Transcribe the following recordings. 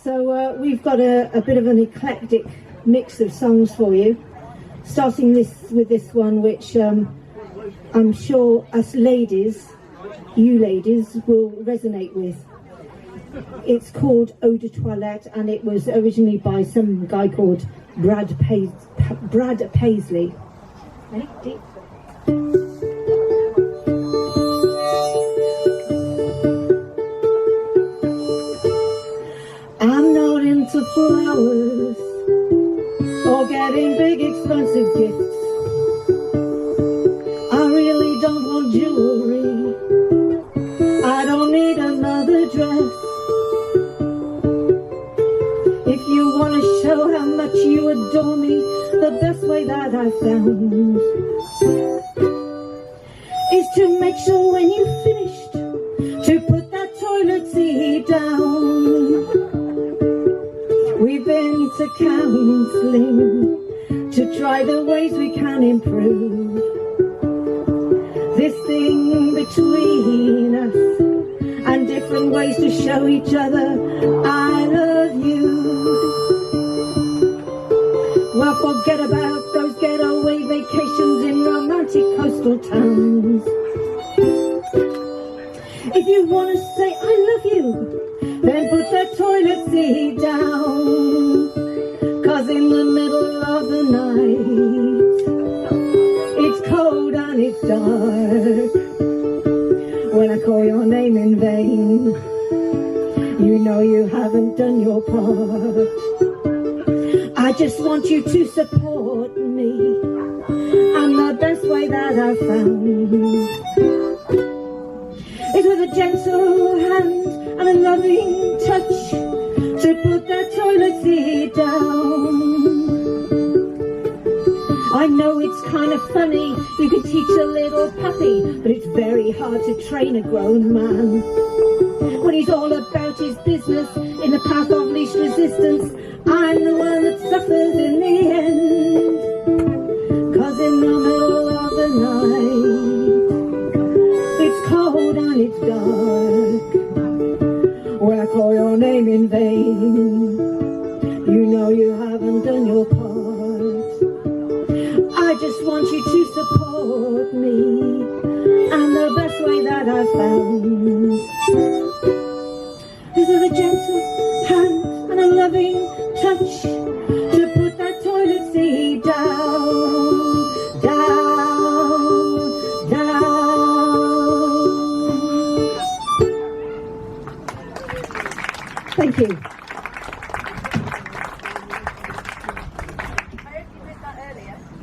So we've got a bit of an eclectic mix of songs for you, starting with this one, which I'm sure us ladies, you ladies, will resonate with. It's called Eau de Toilette, and it was originally by some guy called Brad Paisley. Ready? Deep. I'm not into flowers or getting big expensive gifts. I really don't want jewelry. I don't need another dress. If you want to show how much you adore me, the best way that I've found is to make sure when you've finished to put that toilet seat down. We've been to counselling to try the ways we can improve this thing between us, and different ways to show each other I love you. Well, forget about those getaway vacations in romantic coastal towns. If you want to say I love you, then put that toilet seat down. 'Cause in the middle of the night, it's cold and it's dark. When I call your name in vain, you know you haven't done your part. I just want you to support me, and the best way that I've found is with a gentle hand and a loving touch to put that toilet seat down. I know it's kind of funny, you can teach a little puppy, but it's very hard to train a grown man when he's all about his business in the path of least resistance. I'm the one that suffers in the end, 'cause in the middle of the night, it's cold and it's dark. When I call your name in vain, you know you haven't done your part. I just want you to support me, and the best way that I've found is with a gentle hand and a loving touch to put that toilet seat down, down, down. Thank you.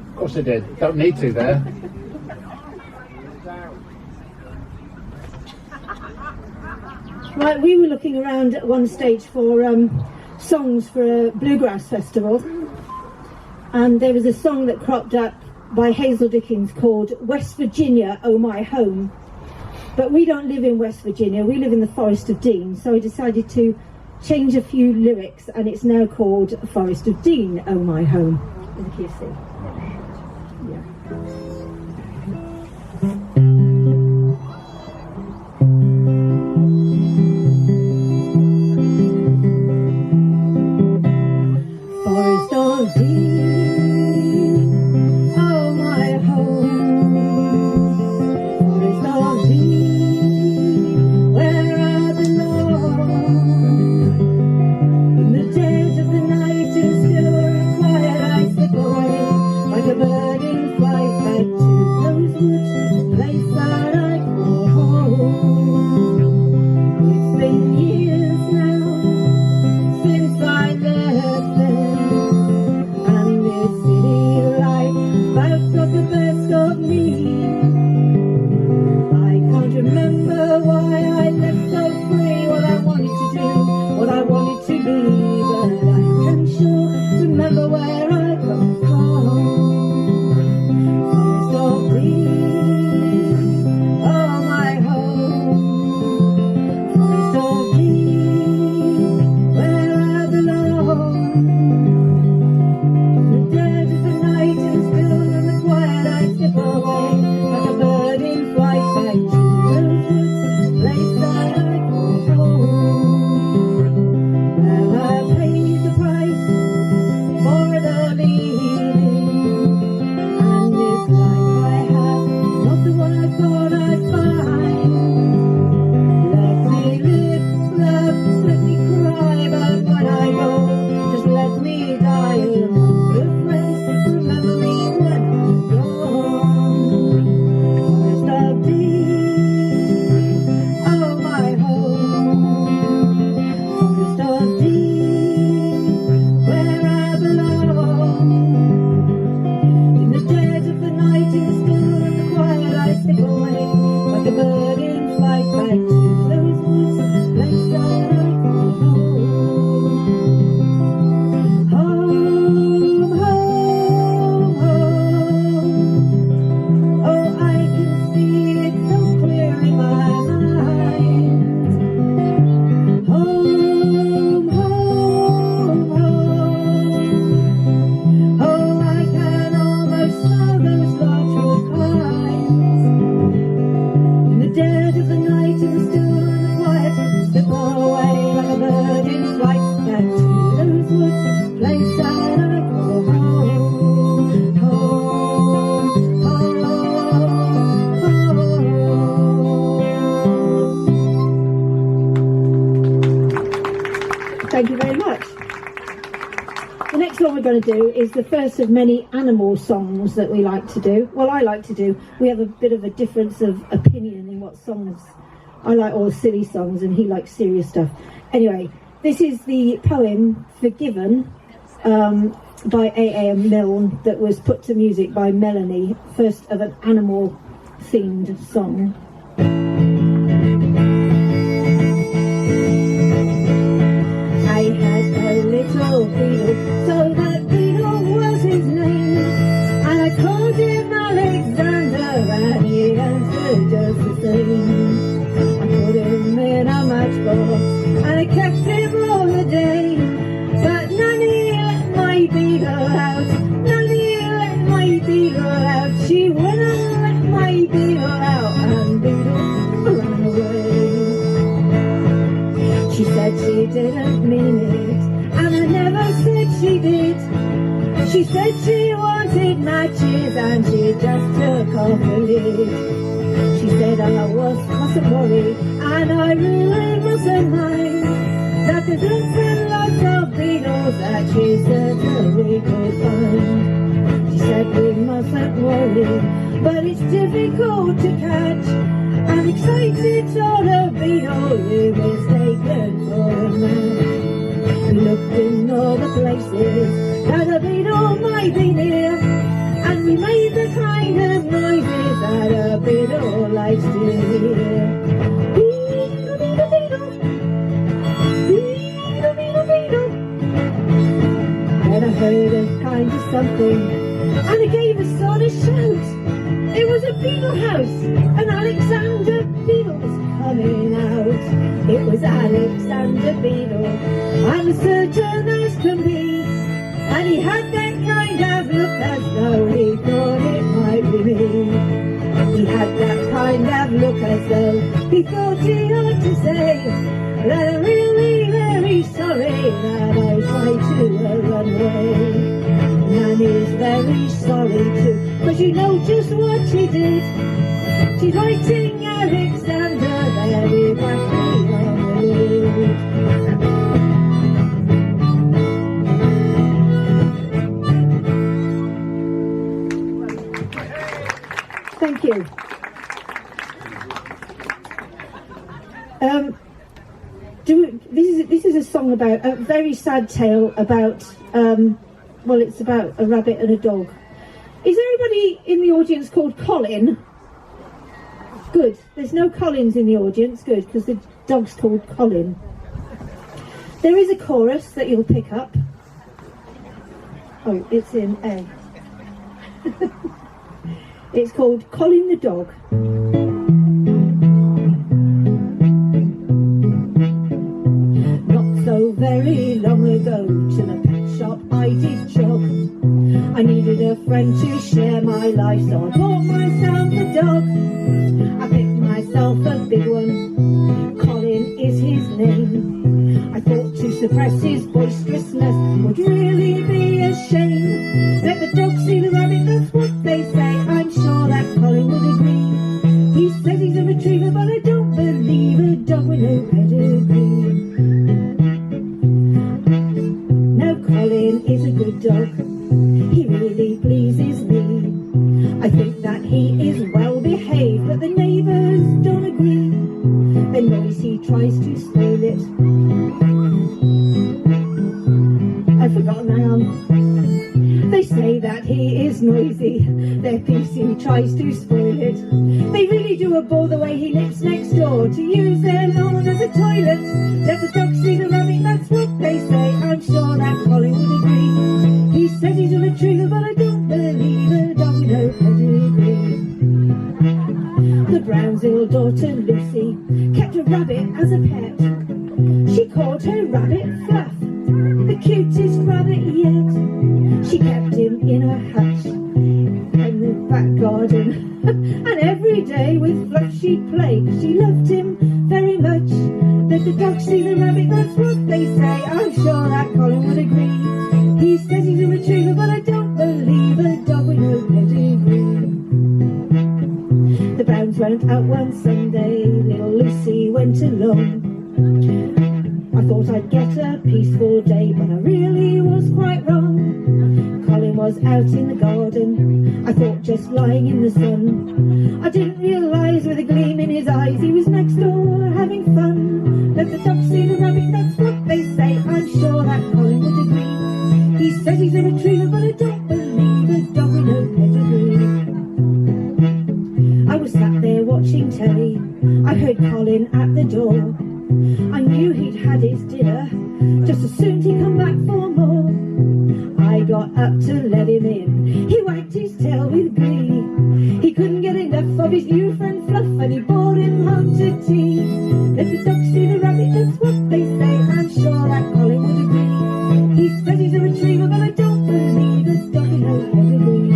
Of course I did. Don't need to there. Right, we were looking around at one stage for songs for a bluegrass festival, and there was a song that cropped up by Hazel Dickens called West Virginia, Oh My Home. But we don't live in West Virginia, we live in the Forest of Dean, so I decided to change a few lyrics, and it's now called Forest of Dean, Oh My Home, in the key of C. Yeah. Forest of Dean, oh my home. Forest of Dean, where I belong. In the dead of the night and still and quiet I slip away like a bird in flight back to those woods, the place that I call home. It's been years now since I left there, and this city life about got the best of me. I can't remember why I left so free, what I wanted to do, what I wanted to be, but I can sure remember where I come from. Forest of Dean, oh my home. Forest of Dean, where I belong. In the dead of the night and still in the quiet I slip away like a bird in flight back to those woods, dead of the night and was still and quiet, slip away like a bird in flight, back to those woods, place I go home, home, home. Thank you very much. The next one we're going to do is the first of many animal songs that we like to do. Well, I like to do. We have a bit of a difference of opinion in what songs. I like all silly songs and he likes serious stuff. Anyway, this is the poem Forgiven by A.A. Milne that was put to music by Melanie, first of an animal themed song. I had a little beetle, so that beetle was his name, and I called him Alexander, and he answered just the same. I put him in a matchbox, and I kept him all the day, but Nanny let my beetle out, Nanny let my beetle out, she wouldn't let my beetle out, and beetle ran away. She said she didn't mean it, and I never said she did. She said she wanted matches, and she just took off the lid. She said I mustn't worry, and I really mustn't mind, that there's lots and lots of beetles that she certainly could find. She said we mustn't worry, but it's difficult to catch. An excited sort of beetle you mistaken for a man. We looked in all the places that a beetle might be near, and we made the kind of noises that a beetle likes to hear. Beetle, beetle, beetle, beetle, beetle, beetle. Then I heard a kind of something, and I gave a sort of shout. It was a beetle house, and Alexander Beetle was coming out. It was Alexander Beetle, I'm certain as can be, and he had that kind of look as though he thought it might be me. He had that kind of look as though he thought he ought to say that I'm really very sorry that I tried to run away. Nanny's very sorry too, but you know just what she did. She's writing Alexander very badly on the lid. Thank you. This is a song about a very sad tale about. Well, it's about a rabbit and a dog. Is everybody in the audience called Colin? Good. There's no Collins in the audience. Good, because the dog's called Colin. There is a chorus that you'll pick up. Oh, it's in A. It's called Colin the Dog. Not so very long ago, to the pet shop I did jog. I needed a friend to share my life, so I bought myself a dog. I picked myself a big one, Colin is his name. I thought to suppress his boisterousness would really be a shame. Let the dog see the rabbit, that's what they say. I'm sure that Colin would agree. He says he's a retriever, but I don't believe a dog with no pedigree. Now Colin is a good dog, he really pleases me. I think that he is well behaved, but the neighbours don't agree. The noise he tries to spoil it. I've forgotten, hang on. They say that he is noisy, their PC tries to spoil it. They really do a bore the way he lives next door to use their lawn as a toilet. Let the dog see the rabbit, that's what they say. I'm sure that Colin would agree. He says he's a retriever, but I don't believe a dog with no pedigree. The Brownsville daughter Lucy kept a rabbit as a pet. She called her rabbit Fluff, the cutest rabbit yet. She kept him in her hutch in the back garden, and every day with Fluff she'd play, 'cause she loved him very much. Let the dog see the rabbit, that's what they say. I'm sure that Colin would agree. He says he's a retriever, but I don't believe a dog with no pedigree. The Browns went out one Sunday, little Lucy went along. I thought I'd get a peaceful day, but I really was quite wrong. Colin was out in the garden, I thought just lying in the sun. I didn't realise with a gleam in his eyes he was next door having fun. Let the dog see the rabbit, that's what they say. I'm sure that Colin would agree. He says he's a retriever, but I don't believe a dog with no pedigree. I was sat there watching telly, I heard Colin at the door. I knew he'd had his dinner, just as soon as he come back for more. I got up to let him in, he wagged his tail with glee. He couldn't get enough of his new friend Fluff, and he brought him home to tea. Let the dog see the rabbit, that's what they say. I'm sure that Colin would agree. He says he's a retriever, but I don't believe a dog with no pedigree.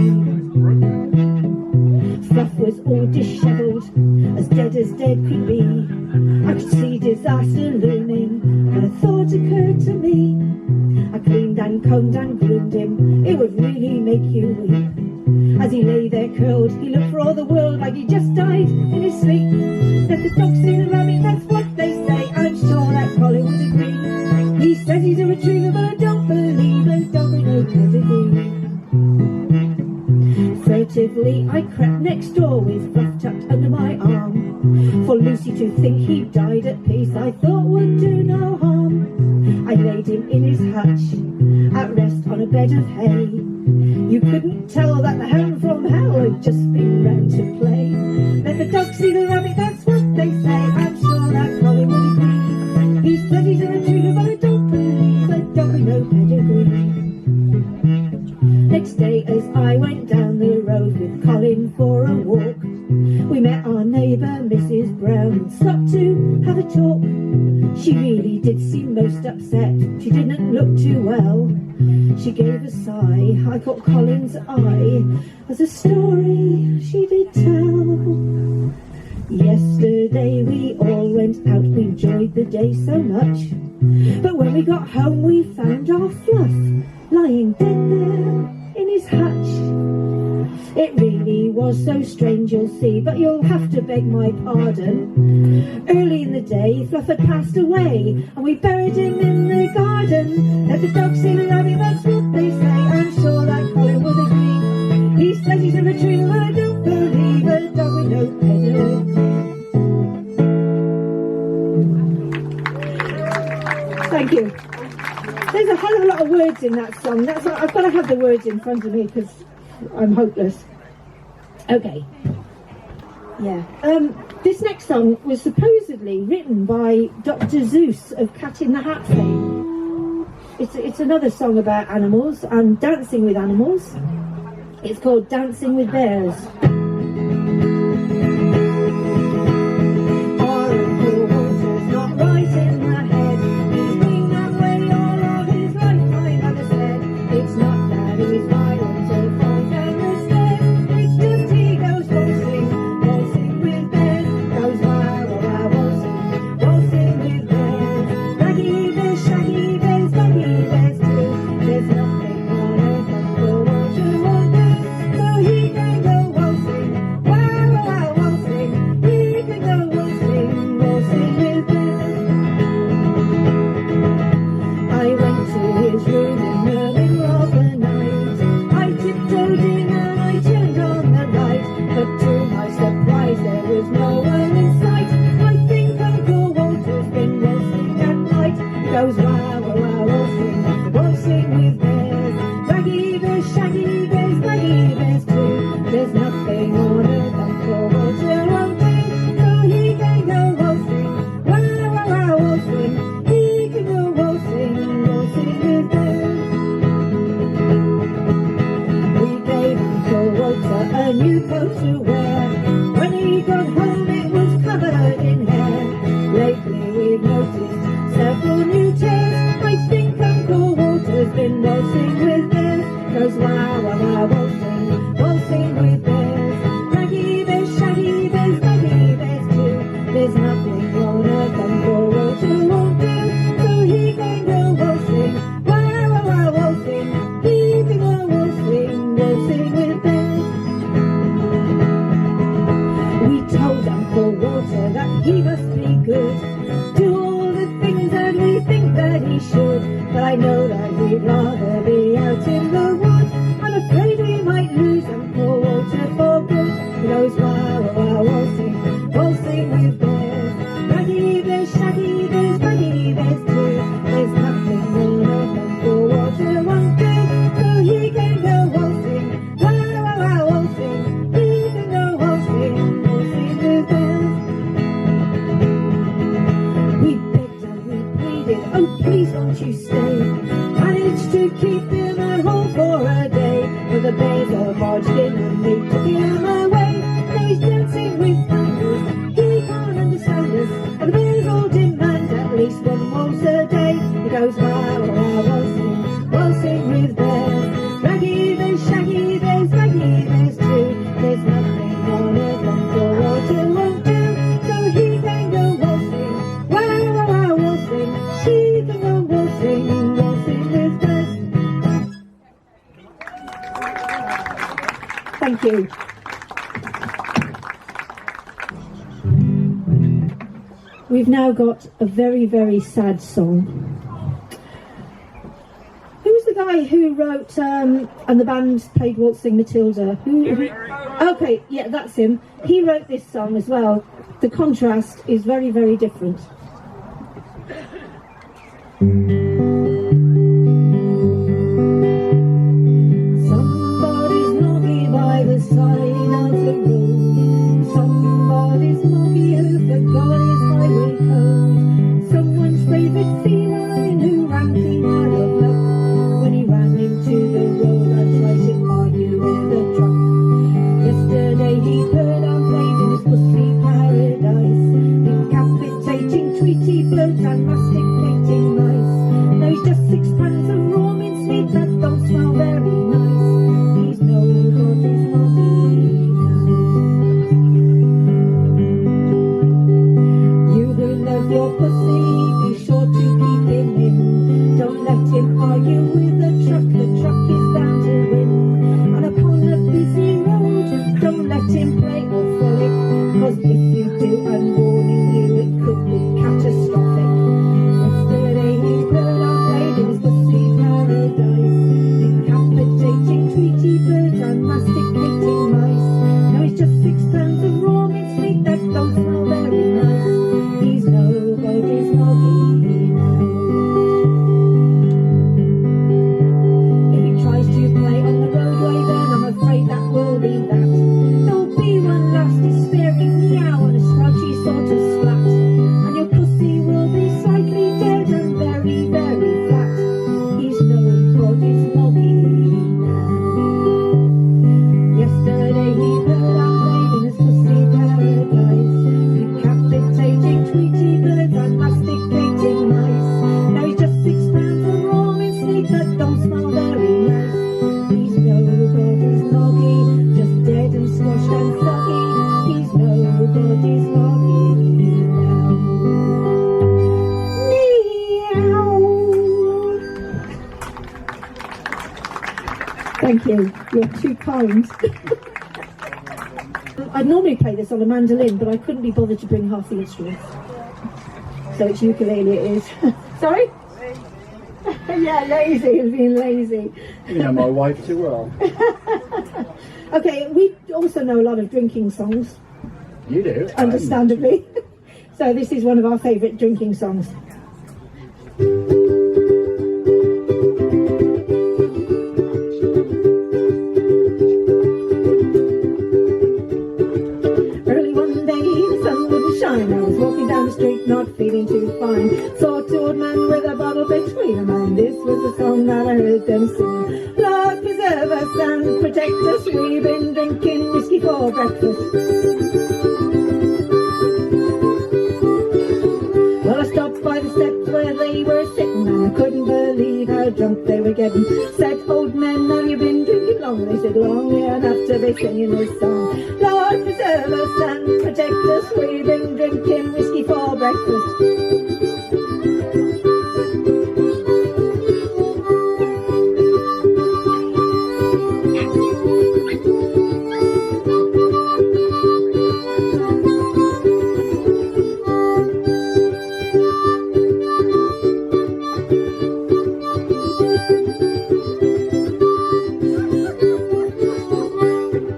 Fluff was all dishevelled, as dead could be. I could see disaster looming, and a thought occurred to me. I cleaned and combed and groomed him, it would really make you weep. As he lay there curled, he looked for all the world like he just died in his sleep. Let the dog see the rabbit, that's what they say. I'm sure that Colin would agree. He says he's a retriever, but I don't believe a dog with no pedigree. Furtively I crept next door with Fluff tucked under my arm. For Lucy to think he died at peace I thought would do no harm. I laid him in his hutch, at rest on a bed of hay. You couldn't tell that the hound from hell had just been round to play. Let the dog see the rabbit, that's what they say. I'm sure that Colin would agree. He says he's a retriever, but I don't believe a dog with no pedigree. Next day as I went down the road with Colin for a walk, we met our neighbour Mrs Brown and stopped to have a talk. She really did seem most upset, she didn't look too well. She gave a sigh, I caught Colin's eye as a story she did tell. Yesterday we all went out, we enjoyed the day so much. But when we got home we found our Fluff lying dead there in his hutch. It really was so strange, you'll see, but you'll have to beg my pardon. Early in the day, Fluff had passed away, and we buried him in the garden. Let the dog see the rabbit, that's what they say. I'm sure that Colin would agree. He says he's a retriever, but I don't believe a dog with no pedigree. Thank you. There's a hell of a lot of words in that song. That's what, I've got to have the words in front of me because I'm hopeless. Okay. Yeah. This next song was supposedly written by Dr. Zeus of Cat in the Hat fame. It's another song about animals and dancing with animals. It's called Dancing with Bears. There's nothing on earth that will want to wonder, so he can go waltzing. come for water won't do, so he can go waltzing. Wow, wow, wow, waltzing. He can go waltzing, waltzing with bears. We told Uncle Walter that he must be good, do all the things that we think that he should. But I know that he'd rather be out in the woods. I'm afraid we might lose Uncle Walter for good. He goes wow, wow, wow, waltzing, waltzing with bears. Raggy bears, shaggy bears, baggy bears too. There's nothing on earth Uncle Walter won't do, so he can go waltzing. Wow, wow, wow, waltzing. He can go waltzing, waltzing with bears. We begged and we pleaded, oh please won't you stay. Managed to keep him at home for a day, but the bears all barged in and they took him away. Now he's dancing with tigers, he can't understand us, and the bears all demand at least one waltz a day. He goes wow, wow, waltzing, waltzing with bears. Raggy bears, shaggy bears, baggy bears too. There's nothing on earth Uncle Walter won't do, so he can go waltzing. Wow, wow, wow, waltzing. He can go waltzing, waltzing with bears. Thank you. We've now got a very, very sad song. Who was the guy who wrote, and the band played Waltzing Matilda? Who? Okay, yeah, that's him. He wrote this song as well. The contrast is very, very different. Somebody's moggy by the side of the road. Somebody's moggy who forgot his highway code. Someone's favourite feline who ran clean out of luck. When he ran into the road, I tried to argue with a truck. Yesterday he heard our played in his pussy paradise, decapitating Tweety birds and masticating mice. Now he's just 6 pounds of raw mincemeat that don't smell very nice. He's nobody's moggy now. You who love your pussy, be sure to keep him in. Don't let him argue with the truck is bound to win. And upon a busy road, don't let him play or frolic, 'cause if you do, I'm warning you, it could be catastrophic. Yesterday he heard our played in his pussy paradise, decapitating Tweety birds and masticating mice. Now he's just 6 pounds of raw mincemeat that don't smell very nice. He's nobody's moggy now. If he tries to play on the roadway, then I'm afraid that will be that. There'll be one last despairing meow and a slouchy sort of splat, and your pussy will be slightly dead and very, very flat. He's nobody's moggy now. Yesterday he heard our played in his pussy paradise, decapitating Tweety birds and masticating mice. Now he's just 6 pounds of raw mincemeat that don't smell very nice. He's nobody's moggy, just dead and squashed and soggy. He's nobody's moggy now. Meow. Thank you. You're too kind. I'd normally play this on a mandolin, but I couldn't be bothered to bring half the instruments. So it's ukulele it is. Sorry? Yeah, lazy, and being lazy. You know my wife too well. Okay, we also know a lot of drinking songs, You do? understandably. So this is one of our favourite drinking songs. Early one day the sun wouldn't shine. I was walking down the street not feeling too fine. Saw two old men with a bottle between them, and this was the song that I heard them sing. Lord preserve us and protect us, we've been drinking whiskey for breakfast. Well, I stopped by the steps where they were sitting, and I couldn't believe how drunk they were getting. Said, old men, have you been drinking long? They said, long enough to be singing this song. Lord preserve us and protect us, we've been drinking whiskey for breakfast. breakfast.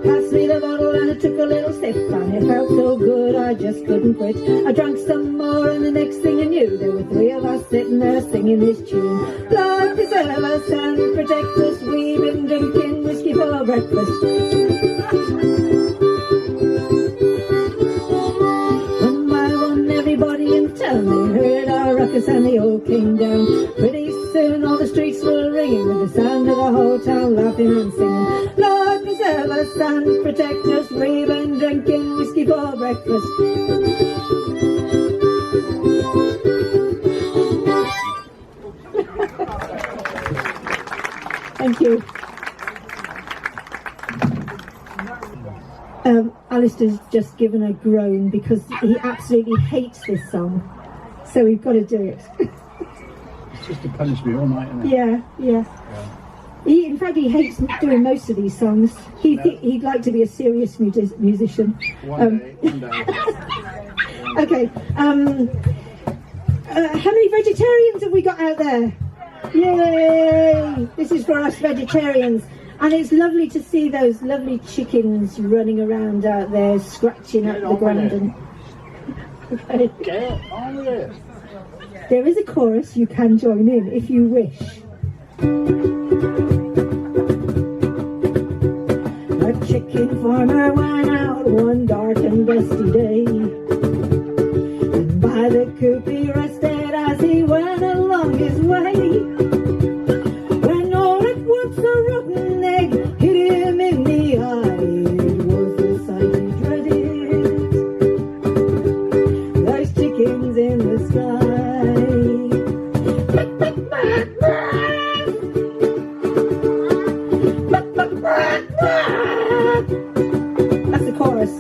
Passed me the bottle and I took a little sip and it felt so good I just couldn't quit. I drank some more and the next thing I knew there were three of us sitting there singing this tune. Lord preserve us and protect us, we've been drinking whiskey for breakfast. One by one everybody in town they heard our ruckus and they all came down. Pretty soon all the streets were ringing with the sound of the whole town laughing and singing. Lord preserve us and protect us, we've been drinking whiskey for breakfast. Thank you. Alistair's just given a groan because he absolutely hates this song, so we've got to do it. It's just to punish me all night, isn't it? Yeah. In fact, he hates doing most of these songs. He'd like to be a serious musician. One day. Okay. How many vegetarians have we got out there? Yay! This is for us vegetarians. And it's lovely to see those lovely chickens running around out there, scratching up the ground. And okay. Get on with it. There is a chorus you can join in if you wish. A chicken farmer went out one dark and dusty day, and by the coop he rested as he went along his way. When all at once a rotten egg hit him in the eye, it was the sight he dreaded. Those chickens in the sky. That's the chorus.